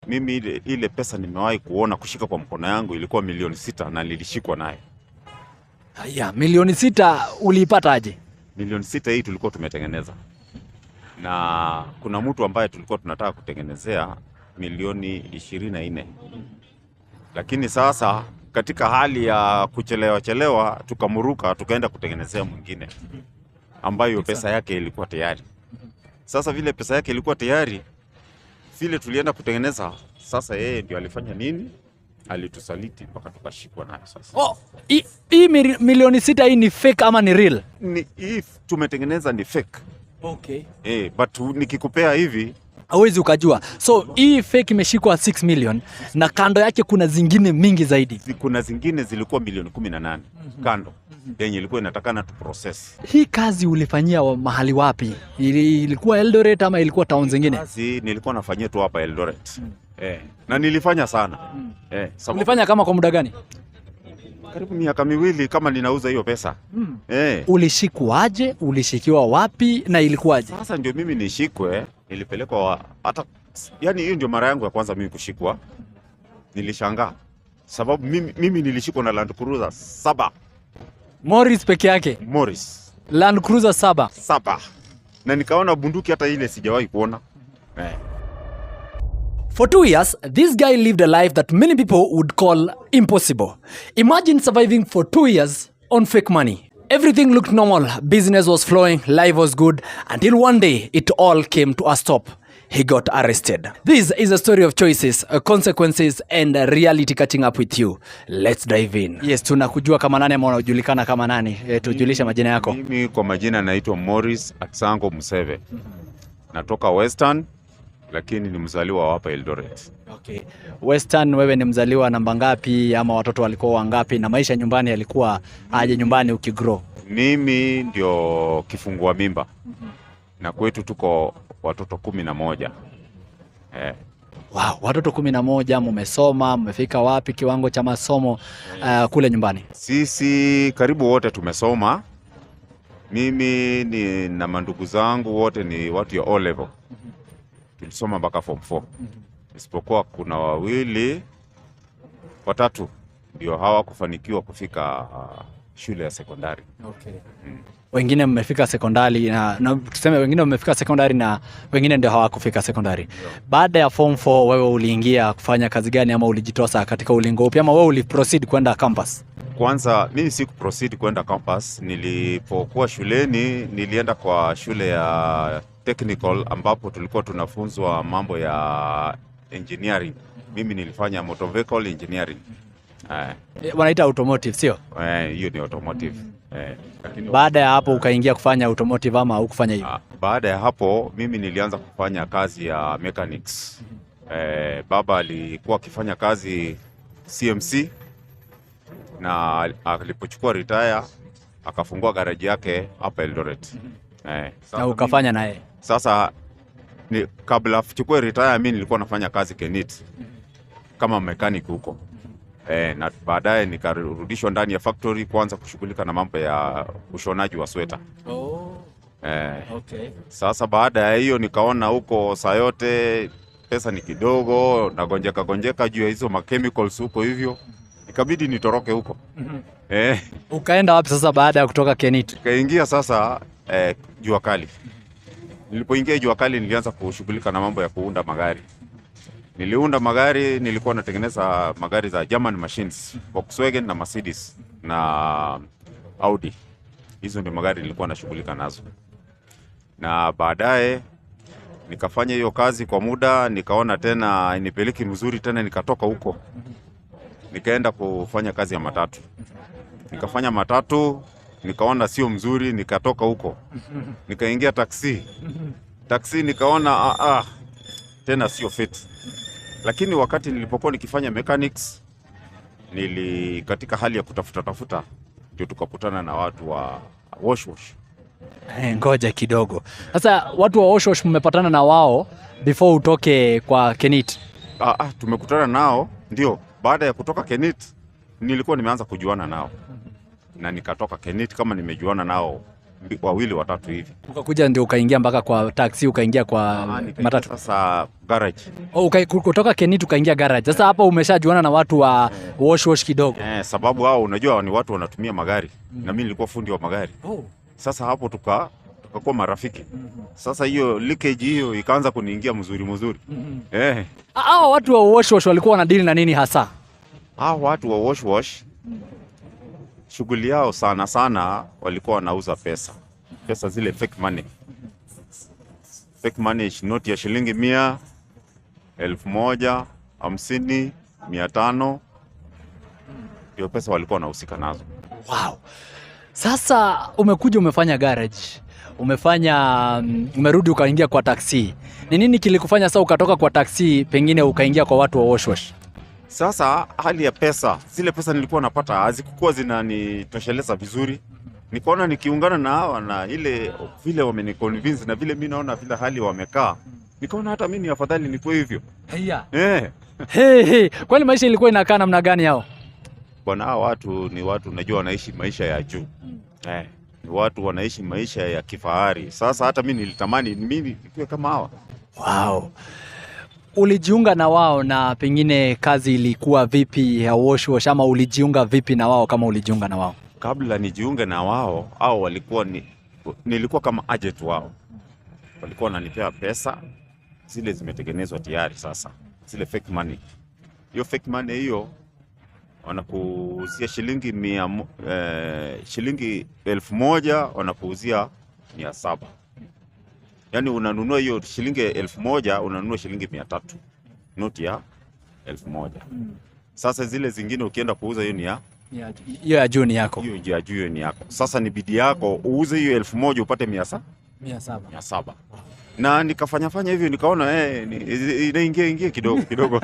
Mimi ile pesa nimewahi kuona kushika kwa mkono yangu ilikuwa milioni 6 na nilishikwa naye. Haya, milioni 6 uliipata aje? Milioni 6 hii tulikuwa tumetengeneza. Na kuna mtu ambaye tulikuwa tunataka kutengenezea milioni 24. Lakini sasa katika hali ya kuchelewa tukamuruka tukaenda kutengenezea mwingine ambayo pesa yake ilikuwa tayari. Sasa vile pesa yake ilikuwa tayari, vile tulienda kutengeneza, sasa yeye ndio alifanya nini? Alitusaliti mpaka tukashikwa nayo sasa. Oh, hii milioni 6 hii ni fake ama ni real? Hii tumetengeneza ni fake. Okay. But nikikupea hivi hauwezi ukajua. So hii fake imeshikwa 6 million na kando yake kuna zingine mingi zaidi. Kuna zingine zilikuwa milioni 18 kando yenye ilikuwa inatakana tu process. Hii kazi ulifanyia mahali wapi? Ilikuwa Eldoret ama ilikuwa town zingine? Kazi nilikuwa nafanyia tu hapa Eldoret. Na nilifanya sana. Ulifanya kama kwa muda gani? Karibu miaka 2 kama ninauza hiyo pesa. Ulishikwaje? Ulishikiwa wapi na ilikuwaje? Sasa ndio mimi nishikwe, nilipelekwa hata yani hiyo ndio mara yangu ya kwanza mimi kushikwa. Nilishangaa. Sababu mimi nilishikwa na Land Cruiser 7. Morris peke yake? Morris. Land Cruiser 7. Na nikaona bunduki hata ile sijawahi kuona. For 2 years, this guy lived a life that many people would call impossible. Imagine surviving for 2 years on fake money. Everything looked normal, business was flowing, life was good, until one day it all came to a stop. He got arrested. This is a story of choices, consequences, and reality catching up with you. Let's dive in. Yes, tunakujua kama nani ama unajulikana kama nani? Tujulisha majina yako. Mimi kwa majina naitwa Morris Atsango Museve. Natoka Western, lakini ni mzaliwa hapa Eldoret. Okay. Western, wewe ni mzaliwa namba ngapi ama watoto walikuwa wangapi na maisha nyumbani yalikuwa aje nyumbani ukigrow? Mimi ndio kifungua mimba. Na kwetu tuko watoto 11. Wow, watoto 11, mmesoma, mmefika wapi kiwango cha masomo kule nyumbani? Sisi karibu wote tumesoma. Mimi ni na mandugu zangu wote ni watu ya O level. Tulisoma mpaka form 4. Isipokuwa kuna watatu ndio hawakufanikiwa kufika shule ya sekondari. Okay. Wengine mmefika sekondari na tuseme wengine mmefika sekondari na wengine ndio hawakufika sekondari. Baada ya form 4 wewe uliingia kufanya kazi gani ama ulijitosa katika ulingo upi ama wewe uliproceed kwenda campus? Kwanza mimi sikuproceed kwenda campus. Nilipokuwa shuleni nilienda kwa shule ya technical ambapo tulikuwa tunafunzwa mambo ya engineering. Mimi nilifanya motor vehicle engineering. Wanaita automotive, sio? Hiyo ni automotive. Baada ya hapo ukaingia kufanya automotive ama hukufanya hivyo? Baada ya hapo mimi nilianza kufanya kazi ya mechanics. Baba alikuwa akifanya kazi CMC na alipochukua retire akafungua garage yake hapa Eldoret. Na ukafanya naye? Sasa kabla kuchukua retire mimi nilikuwa nafanya kazi Kenit kama mechanic huko. Na baadaye nikarudishwa ndani ya factory kuanza kushughulika na mambo ya ushonaji wa sweta. Okay. Sasa baada ya hiyo nikaona huko saa yote pesa ni kidogo na gonjeka juu ya hizo chemicals huko hivyo. Ikabidi nitoroke huko. Ukaenda wapi sasa baada ya kutoka Kenit? Kaingia sasa Jua Kali. Nilipoingia Jua Kali nilianza kushughulika na mambo ya kuunda magari. Niliunda magari, nilikuwa natengeneza magari za German machines, Volkswagen na Mercedes na Audi. Hizo ndio magari nilikuwa nashughulika nazo. Na baadaye nikafanya hiyo kazi kwa muda, nikaona tena inipeleki mzuri tena nikatoka huko. Nikaenda kufanya kazi ya matatu. Nikafanya matatu, nikaona sio mzuri, nikatoka huko. Nikaingia taksi. Taksi nikaona tena sio fit. Lakini wakati nilipokuwa nikifanya mechanics katika hali ya kutafuta ndio tukakutana na watu wa wash. Ngoja kidogo. Sasa watu wa wash mmepatana na wao before utoke kwa Kenit? Tumekutana nao ndio baada ya kutoka Kenit nilikuwa nimeanza kujuana nao. Na nikatoka Kenit kama nimejuana nao wawili watatu hivi. Ukakuja ndio ukaingia mpaka kwa taxi, ukaingia kwa matatu. Sasa garage. Kutoka Kenit ukaingia garage. Sasa hapa umeshajuana na watu wa wash kidogo. Sababu hao unajua ni watu wanatumia magari. Na mimi nilikuwa fundi wa magari. Sasa hapo tukakuwa marafiki. Sasa hiyo leakage hiyo ikaanza kuniingia mzuri. Hao watu wa wash walikuwa wanadili na nini hasa? Hao watu wa wash shughuli yao sana walikuwa wanauza pesa zile fake money. Fake money, noti ya shilingi 100, 1000, 50, 500, ndio pesa walikuwa wanahusika nazo. Wow. Sasa umekuja umefanya garage, umerudi ukaingia kwa taxi. Ni nini kilikufanya sasa ukatoka kwa taxi pengine ukaingia kwa watu wa wash? Sasa hali ya pesa, zile pesa nilikuwa napata hazikuwa zinanitosheleza vizuri. Nikaona nikiungana na hawa na ile vile wameniconvince na vile mimi naona vile hali wamekaa, nikaona hata mimi afadhali nikuwe hivyo. Kwani maisha ilikuwa inakaa namna gani hao? Bwana, hao watu ni watu unajua wanaishi maisha ya juu. Ni watu wanaishi maisha ya kifahari. Sasa hata mimi nilitamani mimi niwe kama hawa. Wow. Ulijiunga na wao na pengine kazi ilikuwa vipi ya wash ama ulijiunga vipi na wao kama ulijiunga na wao? Kabla nijiunge na wao, au walikuwa nilikuwa kama agent wao. Walikuwa wananipea pesa zile zimetengenezwa tayari sasa. Zile fake money. Hiyo fake money hiyo wanakuuzia shilingi 1000 wanakuuzia 700. Yaani unanunua hiyo shilingi 1000 unanunua shilingi 300. Noti ya 1000. Sasa zile zingine ukienda kuuza hiyo ni hiyo ya juu ni yako. Hiyo ya juu ni yako. Sasa ni bidii yako uuze hiyo 1000 upate 700. Na nikafanya hivyo nikaona inaingia kidogo.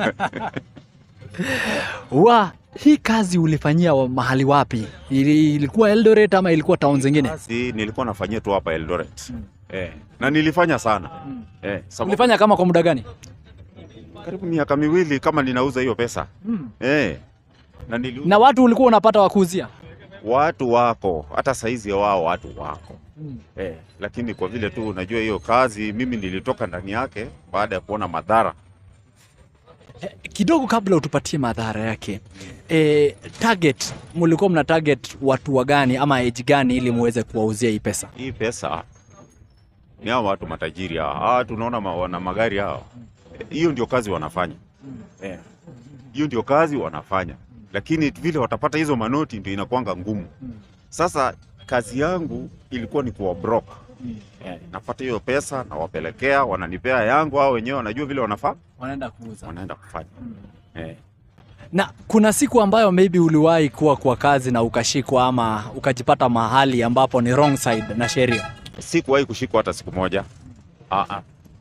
Hii kazi ulifanyia mahali wapi? Ilikuwa Eldoret ama ilikuwa town zingine? Nilikuwa nafanyia tu hapa Eldoret. Na nilifanya sana. Ulifanya kama kwa muda gani? Karibu miaka 2 kama ninauza hiyo pesa. Na watu ulikuwa unapata wakuuzia? Watu wako, hata saizi wao watu wako. Lakini kwa vile tu unajua hiyo kazi mimi nilitoka ndani yake baada ya kuona madhara. Kidogo kabla utupatie madhara yake. Target, mlikuwa mna target watu wa gani ama age gani ili muweze kuwauzia hii pesa? Hii pesa ni hao watu matajiri hao. Tunaona wana magari hao. Hiyo ndio kazi wanafanya. Hiyo ndio kazi wanafanya. Lakini vile watapata hizo manoti ndio inakuanga ngumu. Sasa kazi yangu ilikuwa ni kuwa broker. Napata hiyo pesa na wapelekea, wananipea yangu, hao wenyewe wanajua vile wanafaa, wanaenda kuuza, wanaenda kufanya. Na kuna siku ambayo maybe uliwahi kuwa kwa kazi na ukashikwa ama ukajipata mahali ambapo ni wrong side na sheria? Sikuwahi kushikwa hata siku moja.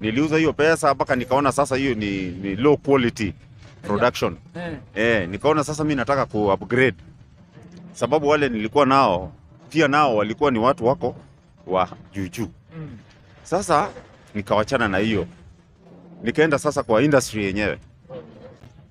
Niliuza hiyo pesa mpaka nikaona sasa hiyo ni low quality production. Nikaona sasa mimi nataka ku-upgrade. Sababu wale nilikuwa nao pia nao walikuwa ni watu wako wa juu. Sasa nikawachana na hiyo. Nikaenda sasa kwa industry yenyewe.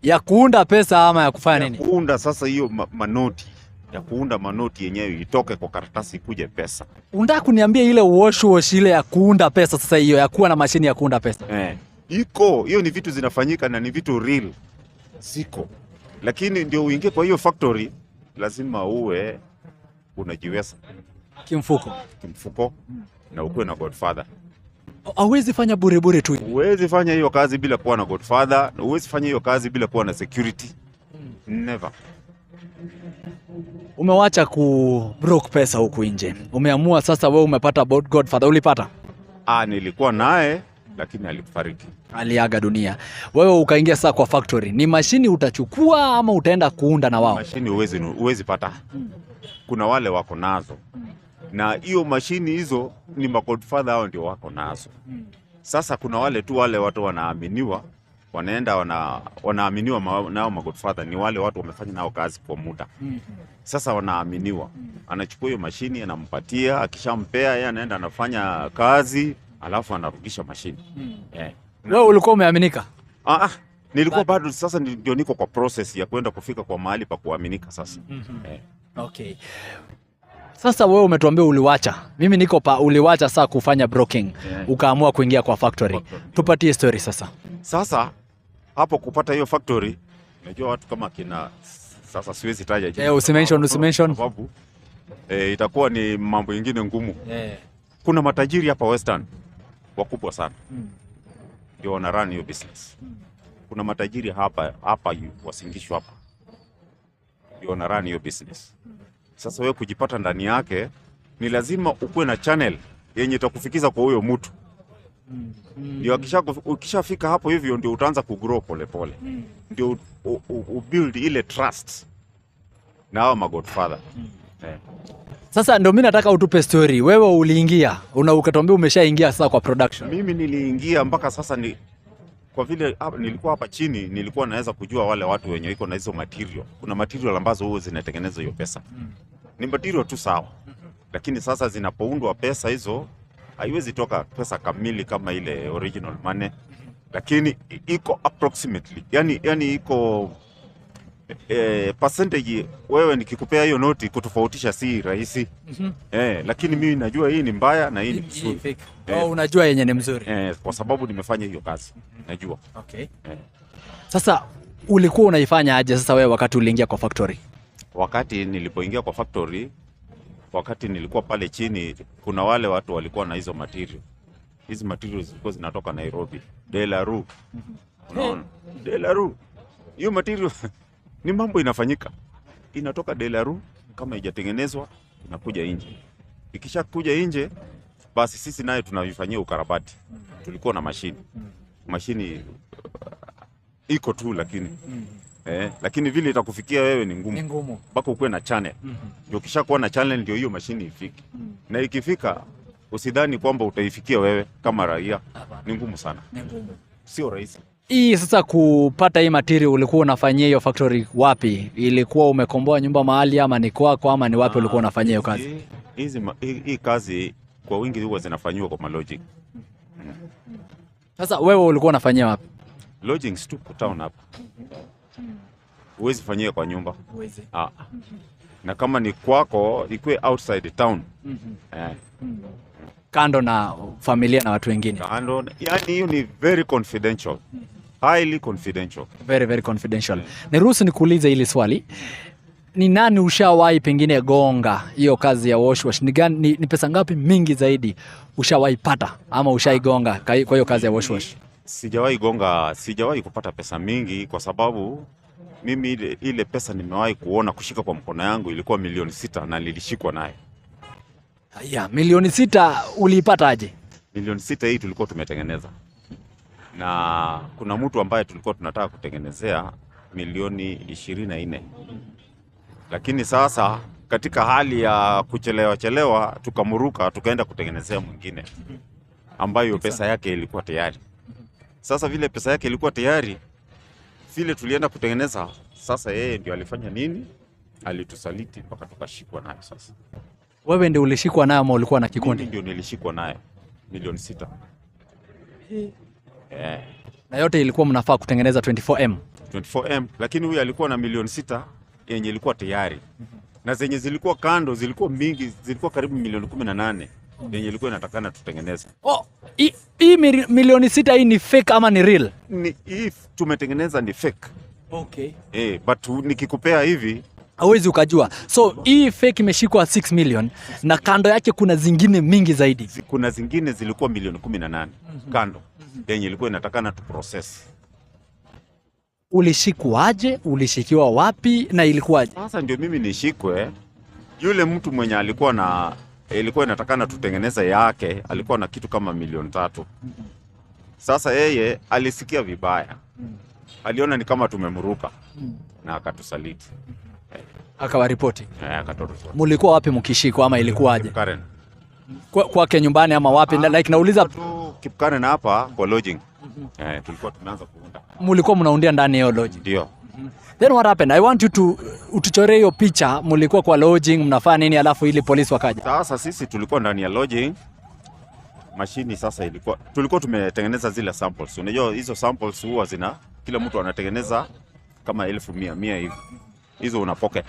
Ya kuunda pesa ama ya kufanya nini? Kuunda sasa hiyo manoti. Ya kuunda manoti yenyewe itoke kwa karatasi ikuje pesa. Unataka kuniambia ile wash ile ya kuunda pesa sasa hiyo ya kuwa na mashini ya kuunda pesa? Iko, hiyo ni vitu zinafanyika na ni vitu real. Ziko. Lakini ndio uingie kwa hiyo factory lazima uwe unajiweza kimfuko na ukuwe na godfather. Hauwezi fanya bure tu. Huwezi fanya hiyo kazi bila kuwa na godfather, na huwezi fanya hiyo kazi bila kuwa na security. Never. Umewacha ku broke pesa huku nje. Umeamua sasa wewe umepata godfather. Ulipata? Nilikuwa naye lakini alifariki. Aliaga dunia. Wewe ukaingia sasa kwa factory. Ni mashini utachukua ama utaenda kuunda na wao? Mashini huwezi pata. Kuna wale wako nazo. Na hiyo mashini hizo ni godfather hao ndio wako nazo. Sasa kuna wale watu wanaaminiwa, wanaenda wanaaminiwa nao godfather ni wale watu wamefanya nao kazi kwa muda. Sasa wanaaminiwa. Anachukua hiyo mashini anampatia, akishampea yeye anaenda anafanya kazi, alafu anarudisha mashini. Wewe ulikuwa umeaminika? Nilikuwa bado sasa ndio niko kwa process ya kwenda kufika kwa mahali pa kuaminika sasa. Okay. Sasa wewe umetuambia uliwacha. Mimi niko uliwacha saa kufanya broking. Yeah. Ukaamua kuingia kwa factory. Tupatie story sasa. Sasa hapo kupata hiyo factory, unajua watu kama kina sasa siwezi taja jina. Usimention. Sababu itakuwa ni mambo mengine ngumu. Kuna matajiri hapa Western wakubwa sana. Ndio wana run hiyo business. Kuna matajiri hapa wasingishwa hapa. Ndio wana run hiyo business. Sasa wewe kujipata ndani yake ni lazima ukuwe na channel yenye itakufikiza kwa huyo mtu. Ndio ukishafika hapo hivyo ndio utaanza kugrow pole pole. Ndio build ile trust na hao Godfather. Sasa ndio mimi nataka utupe story. Wewe uliingia, ukatuambia umeshaingia sasa kwa production. Mimi niliingia mpaka sasa kwa vile nilikuwa hapa chini, nilikuwa naweza kujua wale watu wenye iko na hizo material. Kuna material ambazo huwa zinatengeneza hiyo pesa. Ni material tu sawa. Lakini sasa zinapoundwa pesa hizo haiwezi toka pesa kamili kama ile original money. Lakini iko approximately. Yani iko percentage. Wewe nikikupea hiyo noti kutofautisha si rahisi. Lakini mimi najua hii ni mbaya na hii ni nzuri. Unajua yenye ni mzuri. Kwa sababu nimefanya hiyo kazi. Najua. Okay. Sasa ulikuwa unaifanya aje sasa wewe wakati uliingia kwa factory? Wakati nilipoingia kwa factory, wakati nilikuwa pale chini, kuna wale watu walikuwa na hizo material. Hizi materials zilikuwa zinatoka Nairobi, Delaru. Unaona? Delaru. Hiyo material ni mambo inafanyika. Inatoka Delaru, kama haijatengenezwa inakuja nje. Ikisha kuja nje, basi sisi naye tunavifanyia ukarabati. Tulikuwa na mashini iko tu lakini lakini vile itakufikia wewe ni ngumu. Mpaka ukuwe na channel. Ndio kisha kuwa na channel ndio hiyo mashini ifike. Na ikifika usidhani kwamba utaifikia wewe kama raia. Ni ngumu sana. Sio rahisi. Hii sasa kupata hii material ulikuwa unafanyia hiyo factory wapi? Ilikuwa umekomboa nyumba mahali ama ni kwako ama ni wapi ulikuwa unafanyia hiyo kazi? Hii kazi kwa wingi huwa zinafanywa kwa malodging. Sasa wewe ulikuwa unafanyia wapi? Lodgings tu town hapa. Huwezi fanyia kwa nyumba. Huwezi. Na kama ni kwako ikuwe outside town. Kando na familia na watu wengine. Kando, yani hiyo ni very confidential. Highly confidential. Very very confidential. Niruhusu nikuulize hili swali. Ni nani ushawahi pengine gonga hiyo kazi ya wash? Ni pesa ngapi mingi zaidi ushawahi pata ama ushaigonga kwa hiyo kazi ya wash? Sijawahi kupata pesa mingi kwa sababu mimi ile pesa nimewahi kuona kushika kwa mkono yangu ilikuwa milioni 6 na nilishikwa nayo. Milioni 6 uliipata aje? Milioni 6 hii tulikuwa tumetengeneza. Na kuna mtu ambaye tulikuwa tunataka kutengenezea milioni 24. Lakini sasa katika hali ya kuchelewa tukamuruka tukaenda kutengenezea mwingine ambayo pesa yake ilikuwa tayari. Sasa vile pesa yake ilikuwa tayari, vile tulienda kutengeneza, sasa yeye ndio alifanya nini? Alitusaliti mpaka tukashikwa nayo sasa. Wewe ndio ulishikwa nayo ama ulikuwa na kikundi? Mimi ndio nilishikwa nayo milioni 6. Na yote ilikuwa mnafaa kutengeneza 24M, lakini huyu alikuwa na milioni 6 yenye ilikuwa tayari. Na zenye zilikuwa kando zilikuwa mingi, zilikuwa karibu milioni 18 yenye ilikuwa inatakana tutengeneze. Hii milioni 6 hii ni fake ama ni real? Hii tumetengeneza ni fake. Okay. But nikikupea hivi hauwezi ukajua. So hii fake imeshikwa 6 million na kando yake kuna zingine mingi zaidi. Kuna zingine zilikuwa milioni 18 kando yenye ilikuwa inatakana tu process. Ulishikwaje? Ulishikiwa wapi na ilikuwaje? Sasa ndio mimi nishikwe. Yule mtu mwenye ilikuwa inatakana tutengeneza yake alikuwa na kitu kama milioni 3. Sasa yeye alisikia vibaya. Aliona ni kama tumemruka na akatusaliti. Akawaripoti. Akatoripoti. Mulikuwa wapi mkishikwa ama ilikuwaje? Karen. Kwake nyumbani ama wapi? Like nauliza tu Kipkaren hapa kwa lodging. Tulikuwa tumeanza kuunda. Mulikuwa mnaundia ndani hiyo lodging? Ndio. Then what happened? I want you to utuchore hiyo picha. Mulikuwa kwa lodging, mnafanya nini alafu ili polisi wakaja? Sasa sisi tulikuwa ndani ya lodging. Mashini sasa tulikuwa tumetengeneza zile samples. Unajua hizo samples huwa kila mtu anatengeneza kama 1,100 hivi. Hizo una pocket.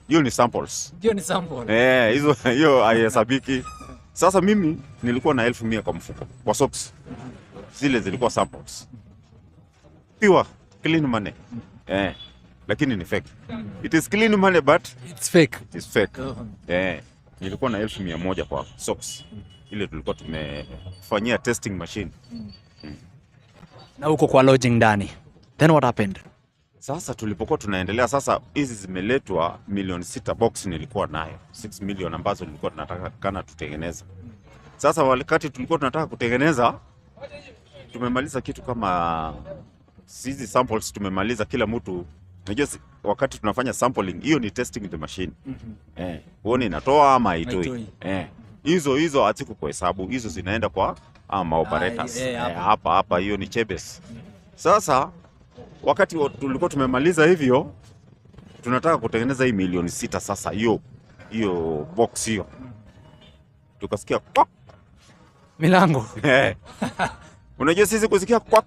hiyo ni samples. Hiyo ni sample. Hiyo haihesabiki. Sasa mimi nilikuwa na 1,100 kwa mfuko kwa socks. Zile zilikuwa samples. Pure clean money. Lakini ni fake. It is clean money but It's fake. it is fake. Nilikuwa na 1,100 kwa socks. Ile tulikuwa tumefanyia testing machine. Na huko kwa lodging ndani. Then what happened? Sasa tulipokuwa tunaendelea sasa, hizi zimeletwa milioni 6 box nilikuwa nayo 6 million ambazo nilikuwa tunataka tutengeneza. Sasa wakati tulikuwa tunataka kutengeneza, tumemaliza kitu kama hizi samples tumemaliza kila mtu. Unajua wakati tunafanya sampling, hiyo ni testing the machine. Uone inatoa ama haitoi. Hizo hatiku kwa hesabu, hizo zinaenda kwa operators. Hapa hiyo ni Chebes. Sasa wakati tulikuwa tumemaliza hivyo, tunataka kutengeneza hii milioni 6 sasa hiyo box hiyo. Tukasikia kwak Milango. Unajua sisi kusikia kwak,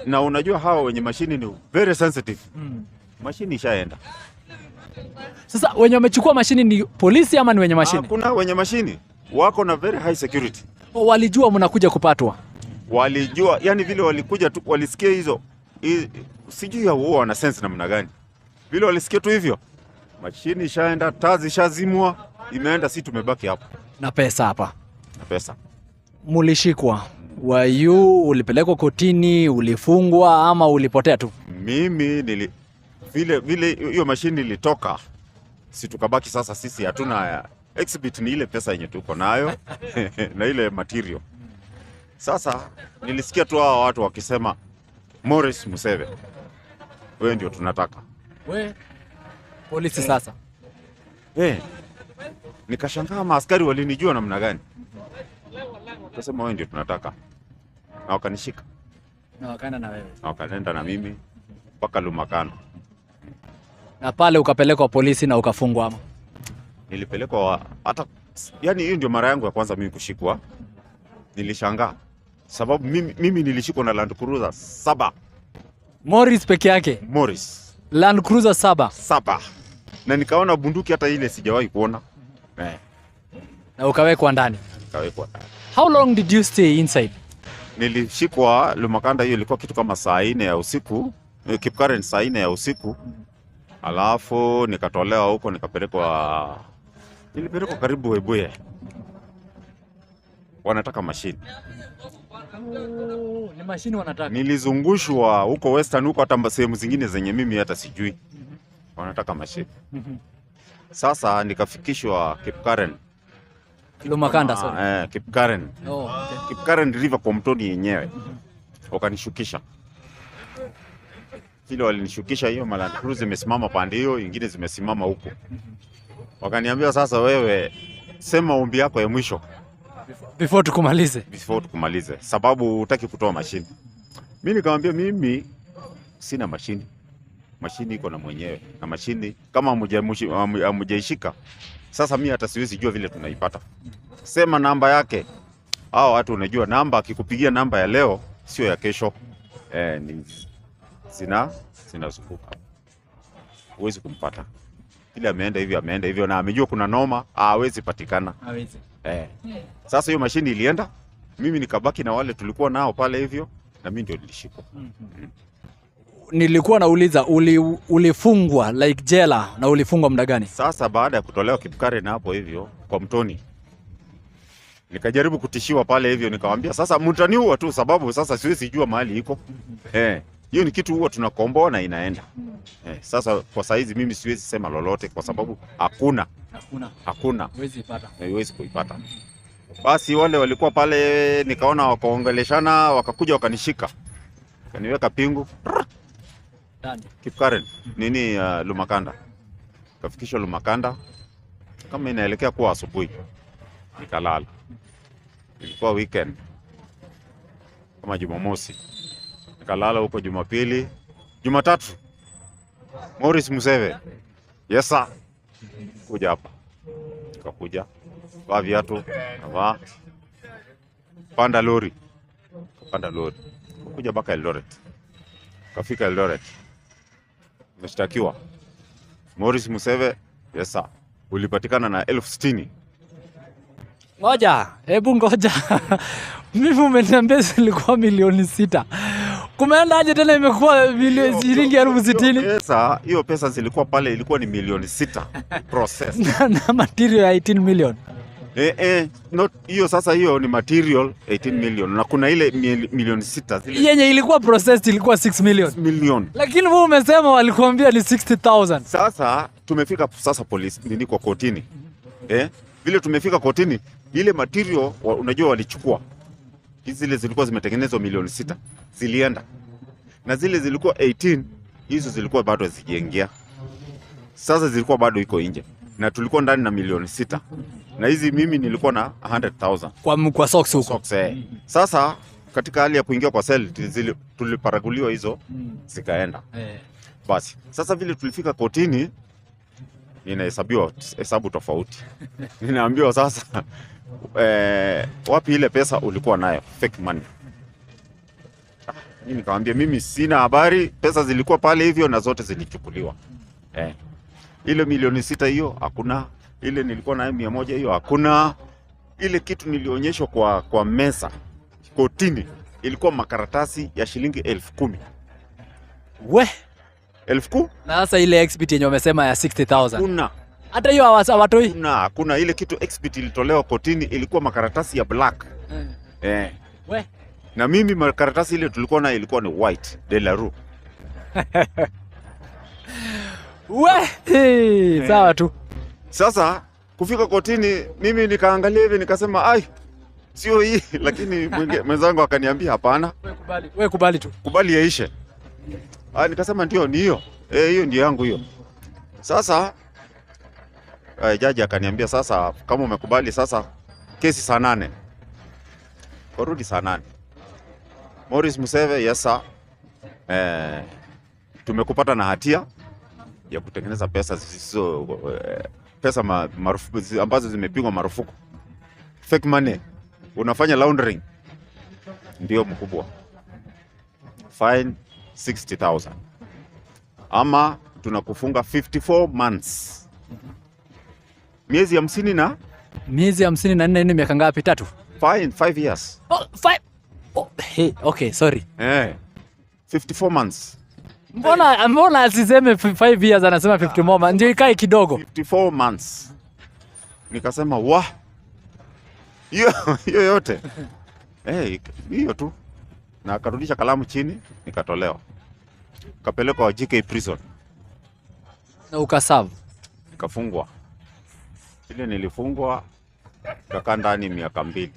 na unajua hawa wenye mashini ni very sensitive. Mashini ishaenda. Sasa wenye wamechukua mashini ni polisi ama ni wenye mashini? Kuna wenye mashini wako na very high security. Walijua mnakuja kupatwa. Walijua, yani vile walikuja tu, walisikia hizo sijui ya wao wana sense namna gani. Vile walisikia tu hivyo, mashini ishaenda, taa ishazimwa, imeenda, si tumebaki hapo Na pesa hapa. na pesa. Mulishikwa. Ulipelekwa kotini, ulifungwa ama ulipotea tu? Mimi vile hiyo mashini ilitoka, si tukabaki sasa sisi hatuna exhibit, ni ile pesa yenye tuko nayo na ile material. Sasa nilisikia tu hao watu wakisema Morris Museve, wewe ndio tunataka. Polisi sasa. Nikashangaa maaskari walinijua namna gani. Wakasema wewe ndio tunataka. Na wakanishika. Na wakaenda na wewe. Na wakaenda na mimi mpaka Lumakanda. Na pale ukapelekwa polisi na ukafungwa ama? Nilipelekwa hata, yani hiyo ndio mara yangu ya kwanza mimi kushikwa. Nilishangaa. Sababu mimi nilishikwa na Land Cruiser 7. Morris peke yake. Morris. Land Cruiser 7. Na nikaona bunduki hata ile sijawahi kuona. Na ukawekwa ndani. Kawekwa. How long did you stay inside? Nilishikwa Lumakanda, hiyo ilikuwa kitu kama saa 4 ya usiku. Kipkaren saa 4 ya usiku. Alafu nikatolewa huko nilipelekwa karibu Webuye. Wanataka mashini. Ni mashini wanataka. Nilizungushwa huko Western, huko hata sehemu zingine zenye mimi hata sijui. Wanataka mashini. Sasa nikafikishwa Kipkaren. Lumakanda sorry. Kipkaren. Okay. Kipkaren River kwa mtoni yenyewe. Wakanishukisha. Kile walinishukisha, hiyo Land Cruiser imesimama pande hiyo, nyingine zimesimama huko. Wakaniambia sasa, wewe sema ombi yako ya mwisho Before tukumalize. Sababu hutaki kutoa mashini. Mimi nikamwambia mimi sina mashini. Mashini iko na mwenyewe. Na mashini kama hamujaishika, sasa mimi hata siwezi jua vile tunaipata. Sema namba yake. Hao watu unajua namba, akikupigia namba ya leo sio ya kesho. Sina zunguka. Huwezi kumpata. Ile ameenda hivyo na amejua kuna noma, hawezi patikana. Hawezi. Sasa hiyo mashini ilienda, mimi nikabaki na wale tulikuwa nao pale hivyo, na mimi ndio nilishikwa. Nilikuwa nauliza ulifungwa like jela, na ulifungwa muda gani? Sasa baada ya kutolewa Kipkaren na hapo hivyo kwa mtoni, nikajaribu kutishiwa pale hivyo, nikamwambia sasa mtaniua tu, sababu sasa siwezi jua mahali iko. Hiyo ni kitu huwa tunakomboa na inaenda. Sasa kwa saizi mimi siwezi sema lolote kwa sababu hakuna. Huwezi kuipata. Basi wale walikuwa pale, nikaona wakaongeleshana, wakakuja wakanishika. Kaniweka pingu. Kipkaren Lumakanda. Kafikishwa Lumakanda kama inaelekea kuwa asubuhi. Nikalala. Ilikuwa weekend. Kama Jumamosi. Nikalala huko Jumapili, Jumatatu. Morris Museve. Yes sir. Kuja hapa. Nikakuja. Vaa viatu, navaa. Panda lori. Kuja mpaka Eldoret. Kafika Eldoret. Nimeshtakiwa. Morris Museve, Yes sir. Ulipatikana na 60,000. Ngoja, hebu ngoja. Mimi umeniambia zilikuwa milioni 6. Kumeenda aje tena imekuwa shilingi 60,000? Pesa, hiyo pesa zilikuwa pale ilikuwa ni milioni 6 process. Na material ya 18 million. Not hiyo sasa, hiyo ni material 18 million na kuna ile milioni 6 zile. Yenye ilikuwa processed ilikuwa 6 million. Lakini wewe umesema walikuambia ni 60,000. Sasa tumefika sasa polisi nini kwa kotini. Vile tumefika kotini, ile material unajua walichukua. Zile zilikuwa zimetengenezwa milioni 6 zilienda. Na zile zilikuwa 18, hizo zilikuwa bado hazijaingia. Sasa zilikuwa bado iko nje. Na tulikuwa ndani na milioni 6. Na hizi mimi nilikuwa na 100,000 kwa socks huko. Sasa katika hali ya kuingia kwa sel tuliparaguliwa hizo zikaenda. Basi sasa vile tulifika kotini, ninahesabiwa hesabu tofauti. Ninaambiwa sasa wapi ile pesa ulikuwa nayo, fake money. Mimi nikamwambia mimi sina habari, pesa zilikuwa pale hivyo na zote zilichukuliwa. Ile milioni 6 hiyo hakuna, ile nilikuwa nayo 100 hiyo hakuna. Ile kitu nilionyeshwa kwa mesa kotini ilikuwa makaratasi ya shilingi 10,000. We 10,000? Na sasa ile exhibit yenye umesema ya 60,000. Kuna hata hiyo hawatoi. Kuna ile kitu exhibit ilitolewa kotini ilikuwa makaratasi ya black. We. Na mimi makaratasi ile tulikuwa na ilikuwa ni white de la rue. We, sawa tu. Sasa kufika kotini mimi nikaangalia hivi nikasema ai sio hii, lakini mwenzangu akaniambia hapana. Wewe kubali tu. Kubali yaishe. Nikasema ndio ni hiyo. Hiyo ndio yangu hiyo. Sasa jaji akaniambia sasa kama umekubali sasa kesi saa 8. Kurudi saa 8. Morris Museve, yes sir. Tumekupata na hatia ya kutengeneza pesa zisizo pesa marufuku ambazo zimepigwa marufuku. Fake money. Unafanya laundering. Ndio mkubwa. Fine 60,000. Ama tunakufunga 54 months. Miezi 50 na miezi 54 ni miaka ngapi? 3. Fine 5 years. Oh, 5. Oh, hey, okay, sorry. 54 months. Mbona asiseme 5 years anasema 50 more ndio ikae kidogo. 54 months. Nikasema wa. Hiyo yote. Hiyo tu. Na akarudisha kalamu chini, nikatolewa. Kapelekwa JK prison. Na ukasavu. Nikafungwa. Ile nilifungwa kakaa ndani miaka 2.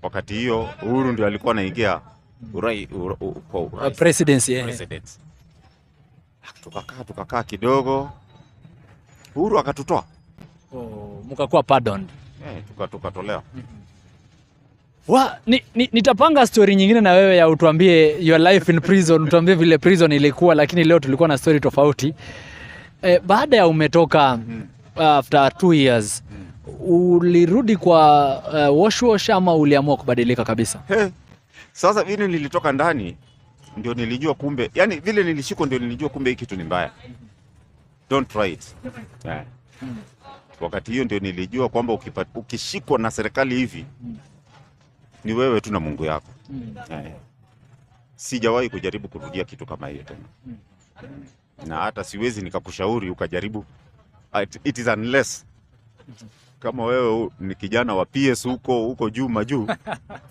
Wakati hiyo Uhuru ndio alikuwa anaingia presidency. Tukakaa kidogo. Uhuru akatutoa. Mkakuwa pardoned. Tukatolewa. Nitapanga story nyingine na wewe ya utuambie your life in prison, utuambie vile prison ilikuwa, lakini leo tulikuwa na story tofauti. Baada ya umetoka after 2 years, ulirudi kwa wash ama uliamua kubadilika kabisa? Sasa vile nilitoka ndani ndio nilijua kumbe, yani vile nilishikwa ndio nilijua kumbe hii kitu ni mbaya. Don't try it. Wakati hiyo ndio nilijua kwamba ukishikwa na serikali hivi ni wewe tu na Mungu yako. Sijawahi kujaribu kurudia kitu kama hiyo tena. Na hata siwezi nikakushauri ukajaribu. It is unless kama wewe ni kijana wa PS huko juu majuu,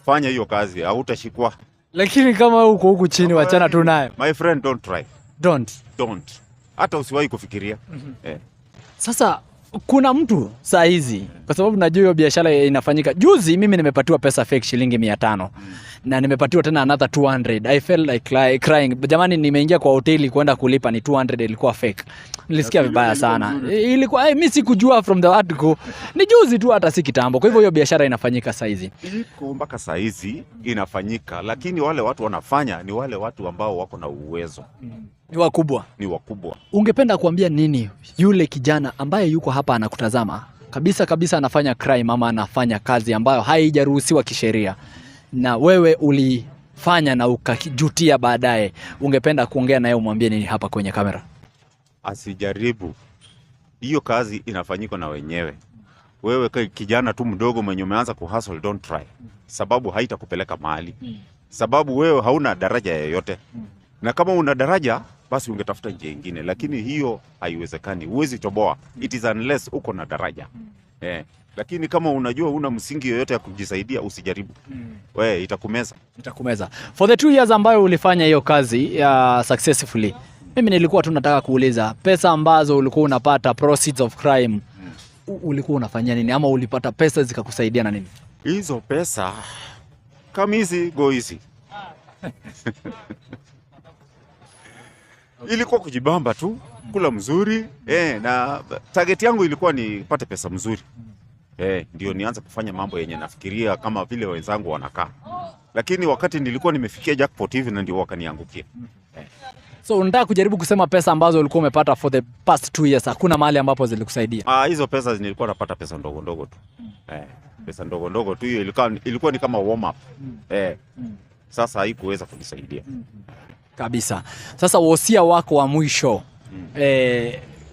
fanya hiyo kazi, hautashikwa. Lakini kama huko chini wachana tu naye. My friend, don't try. Don't. Hata usiwahi kufikiria. Sasa kuna mtu saa hizi, kwa sababu najua hiyo biashara inafanyika. Juzi mimi nimepatiwa pesa fake shilingi 500 na nimepatiwa tena another 200. I felt like crying. Jamani, nimeingia kwa hoteli kwenda kulipa, ni 200 ilikuwa fake. Nilisikia vibaya sana. Ilikuwa mimi sikujua from the word go. Ni juzi tu, hata si kitambo. Kwa hivyo hiyo biashara inafanyika saa hizi. Iko mpaka saa hizi inafanyika, lakini wale watu wanafanya ni wale watu ambao wako na uwezo. Ni wakubwa. Ungependa kuambia nini yule kijana ambaye yuko hapa anakutazama kabisa anafanya crime ama anafanya kazi ambayo haijaruhusiwa kisheria, na wewe ulifanya na ukajutia baadaye? Ungependa kuongea naye umwambie nini hapa kwenye kamera? Asijaribu hiyo kazi inafanyika na wenyewe. Wewe kijana tu mdogo mwenye umeanza kuhustle, don't try, sababu haitakupeleka mahali, sababu wewe hauna daraja yoyote, na kama una daraja basi ungetafuta njia nyingine, lakini hiyo haiwezekani, huwezi toboa, it is unless uko na daraja. Lakini kama unajua una msingi yoyote ya kujisaidia, usijaribu. Wewe itakumeza. For the 2 years ambayo ulifanya hiyo kazi successfully, mimi nilikuwa tu nataka kuuliza, pesa ambazo ulikuwa unapata proceeds of crime, ulikuwa unafanyia nini, ama ulipata pesa zikakusaidia na nini? Hizo pesa kama hizi go hizi ilikuwa kujibamba tu, kula mzuri, na target yangu ilikuwa nipate pesa mzuri, ndio nianze kufanya mambo yenye nafikiria kama vile wenzangu wanakaa, lakini wakati nilikuwa nimefikia jackpot hivi na ndio wakaniangukia. So unataka kujaribu kusema pesa ambazo ulikuwa umepata for the past 2 years hakuna mahali ambapo zilikusaidia? Hizo pesa nilikuwa napata pesa ndogo ndogo tu. Pesa ndogo ndogo tu, hiyo ilikuwa ni kama warm up. Sasa haikuweza kunisaidia kabisa. Sasa wosia wako wa mwisho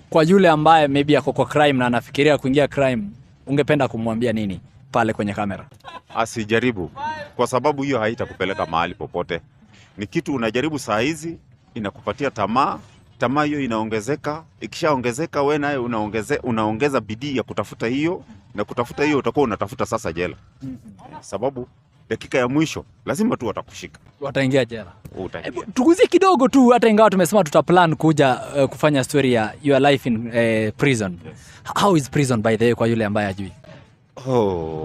kwa yule ambaye maybe ako kwa crime na anafikiria kuingia crime, ungependa kumwambia nini pale kwenye kamera? Asijaribu, kwa sababu hiyo haitakupeleka mahali popote. Ni kitu unajaribu saa hizi, inakupatia tamaa hiyo inaongezeka, ikishaongezeka wewe naye unaongeza bidii ya kutafuta hiyo, na kutafuta hiyo utakuwa unatafuta sasa jela. Sababu dakika ya mwisho lazima tu watakushika, wataingia jela. Tuguzie kidogo tu, hata ingawa tumesema tutaplan kuja kufanya story ya your life in prison. How is prison by the way kwa yule ambaye hajui?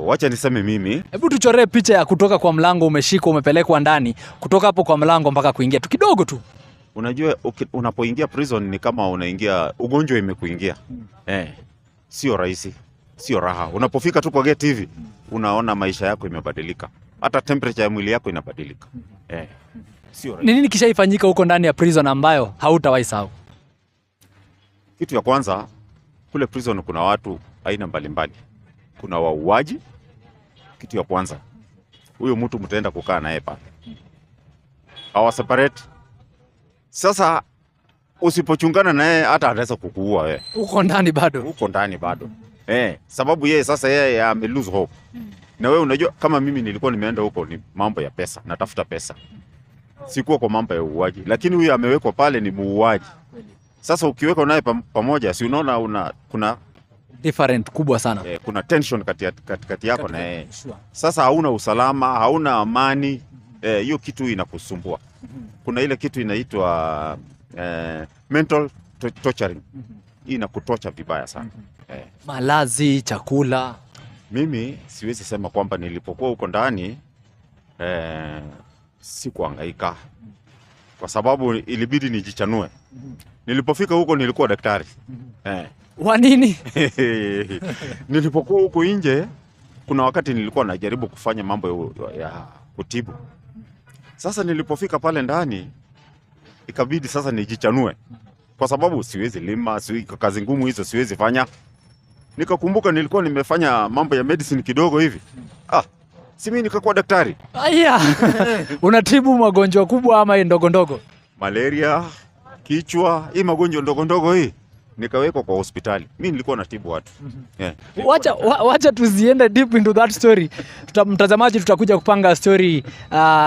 Wacha niseme mimi. Hebu tuchoree picha ya kutoka kwa mlango, umeshikwa, umepelekwa ndani, kutoka hapo kwa mlango mpaka kuingia tu kidogo tu. Unajua unapoingia prison ni kama unaingia ugonjwa imekuingia. Sio rahisi, sio raha. Unapofika tu kwa gate hivi, unaona maisha yako imebadilika. Hata temperature ya mwili yako inabadilika. Sio rahisi. Nini kishaifanyika huko ndani ya prison ambayo hautawahi sahau? Kitu ya kwanza, kule prison kuna watu aina mbalimbali. Kuna wauaji. Kitu ya kwanza, huyo mtu mtaenda kukaa naye pale, hawa separate. Sasa usipochungana naye hata anaweza kukuua wewe. Uko ndani bado. Sababu yeye sasa yeye ame lose hope. Na wewe unajua kama mimi nilikuwa nimeenda huko ni mambo ya pesa, natafuta pesa. Sikuwa kwa mambo ya uuaji, lakini huyu amewekwa pale ni muuaji. Sasa ukiweka naye pamoja, si unaona kuna different kubwa sana. Kuna tension kati yako na yeye. Sasa hauna usalama, hauna amani. Hiyo kitu inakusumbua. Kuna ile kitu inaitwa mental torturing. Hii inakutocha vibaya sana. Malazi, chakula. Mimi siwezi sema kwamba nilipokuwa huko ndani sikuhangaika, kwa sababu ilibidi nijichanue. Nilipofika huko nilikuwa daktari. Wa nini? Nilipokuwa huko nje, kuna wakati nilikuwa najaribu kufanya mambo ya kutibu. Sasa nilipofika pale ndani, ikabidi sasa nijichanue, kwa sababu siwezi lima, kazi ngumu hizo siwezi fanya. Nikakumbuka nilikuwa nimefanya mambo ya medicine kidogo hivi. Si mimi nikakuwa daktari. Unatibu magonjwa kubwa ama ndogo ndogo? Malaria, kichwa, hii magonjwa ndogo ndogo hii. Nikawekwa kwa hospitali. Mimi nilikuwa natibu watu. Wacha tuziende deep into that story. Mtazamaji, tutakuja kupanga story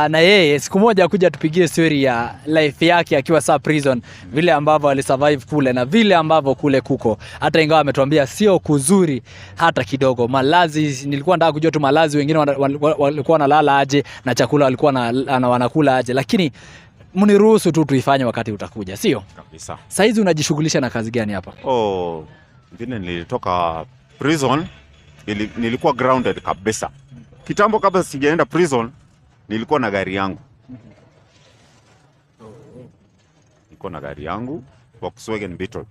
na yeye siku moja akuja tupigie story ya life yake akiwa saa prison, vile ambavyo alisurvive kule na vile ambavyo kule kuko. Hata ingawa ametuambia sio kuzuri hata kidogo. Malazi, nilikuwa nataka kujua tu malazi wengine walikuwa wanalala aje na chakula walikuwa wanakula aje, lakini mniruhusu tu tuifanye wakati utakuja, sio? Kabisa. Saizi unajishughulisha na kazi gani hapa? Vile nilitoka prison, nilikuwa grounded kabisa. Kitambo kabla sijaenda prison, nilikuwa na gari yangu. Nilikuwa na gari yangu, Volkswagen Beetle.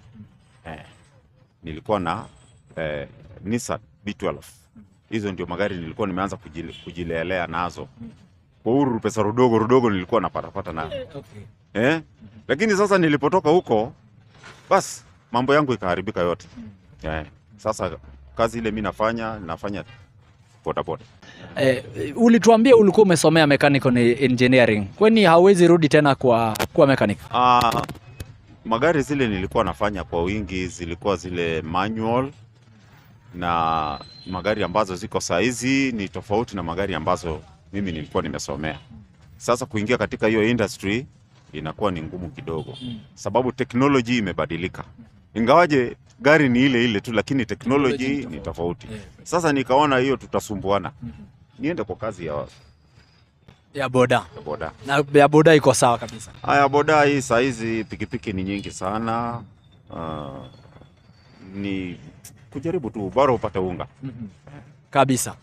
Nilikuwa na Nissan B12. Hizo ndio magari nilikuwa nimeanza kujilelea nazo. Kwa huru pesa rudogo nilikuwa napata na. Lakini sasa nilipotoka huko, bas mambo yangu ikaharibika yote. Sasa kazi ile mimi nafanya bodaboda. Ulituambia ulikuwa umesomea mechanical engineering. Kwani hauwezi rudi tena kwa mechanic? Magari zile nilikuwa nafanya kwa wingi zilikuwa zile manual, na magari ambazo ziko saizi ni tofauti na magari ambazo mimi nilikuwa nimesomea. Sasa kuingia katika hiyo industry inakuwa ni ngumu kidogo, sababu teknoloji imebadilika. Ingawaje gari ni ile ile tu, lakini teknoloji ni tofauti. Sasa nikaona hiyo tutasumbuana, niende kwa kazi ya boda. Boda. Na ya boda iko sawa kabisa. Haya, boda hii saizi pikipiki ni nyingi sana. Ni kujaribu tu bora upate unga. Kabisa.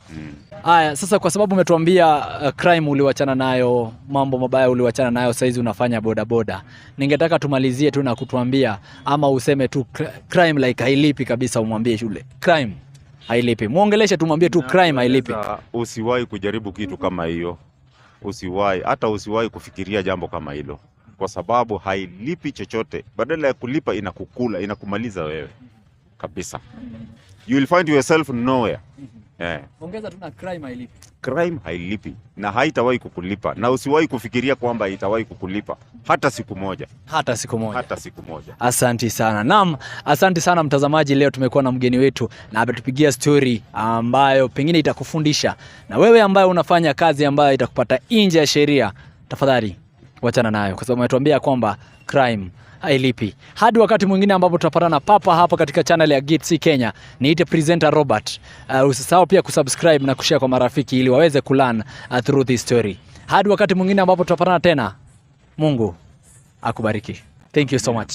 Haya, sasa kwa sababu umetuambia crime uliwachana nayo, mambo mabaya uliwachana nayo, saizi unafanya boda boda. Ningetaka tumalizie tu na kutuambia ama useme tu crime like hailipi kabisa, umwambie shule. Crime hailipi. Muongeleshe tumwambie tu crime hailipi. Usiwahi kujaribu kitu kama hiyo. Usiwahi kufikiria jambo kama hilo, kwa sababu hailipi chochote. Badala ya kulipa inakukula, inakumaliza wewe kabisa. You will find yourself nowhere. Ongeza tu na crime hailipi. Crime hailipi na haitawahi kukulipa, na usiwahi kufikiria kwamba itawahi kukulipa hata siku moja. Hata siku moja. Hata siku moja. Asante sana. Naam, asante sana mtazamaji. Leo tumekuwa na mgeni wetu na ametupigia story ambayo pengine itakufundisha, na wewe ambaye unafanya kazi ambayo itakupata nje ya sheria, tafadhali wachana nayo, kwa sababu umetuambia kwamba crime hailipi. Hadi wakati mwingine ambapo tutapatana papa hapa katika channel ya Gitsi Kenya. Niite presenter Robert. Usisahau pia kusubscribe na kushare kwa marafiki ili waweze kulearn through this story. Hadi wakati mwingine ambapo tutapatana tena. Mungu akubariki. Thank you so much.